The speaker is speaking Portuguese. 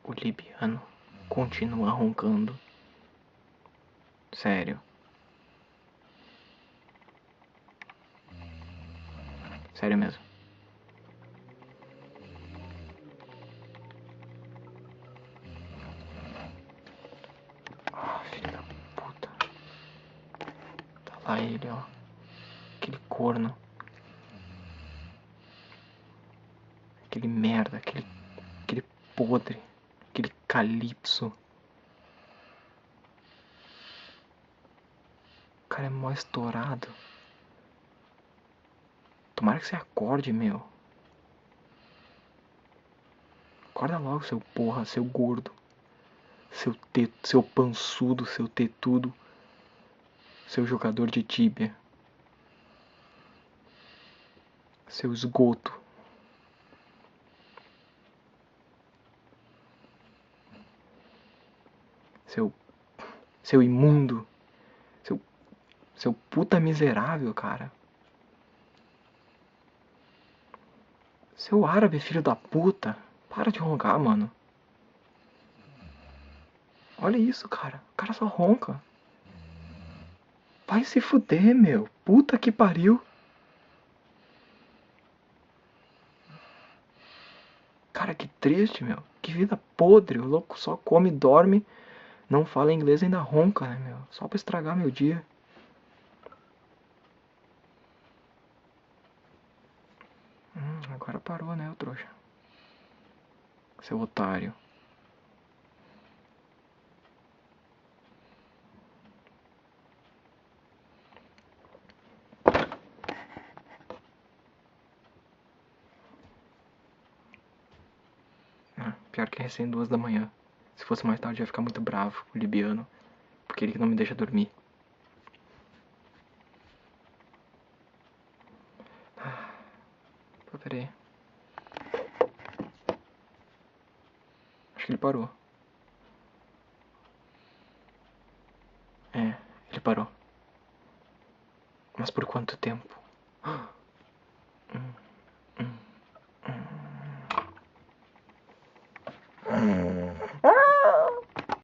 O libiano continua roncando. Sério. Sério mesmo. Ah, filho da puta. Tá lá ele, ó. Aquele corno. Aquele merda, aquele podre. Aquele Calypso. O cara é mó estourado. Tomara que você acorde, meu. Acorda logo, seu porra, seu gordo. Seu pançudo, seu tetudo. Seu jogador de tíbia. Seu esgoto. Seu imundo. Seu puta miserável, cara. Seu árabe, filho da puta. Para de roncar, mano. Olha isso, cara. O cara só ronca. Vai se fuder, meu. Puta que pariu. Cara, que triste, meu. Que vida podre. O louco só come, dorme, não fala inglês e ainda ronca, né, meu? Só pra estragar meu dia. Agora parou, né, o trouxa. Seu otário. Pior que é recém 2 da manhã. Se fosse mais tarde, eu ia ficar muito bravo, o libiano. Porque ele não me deixa dormir. Pô, peraí. Acho que ele parou. É, ele parou. Mas por quanto tempo?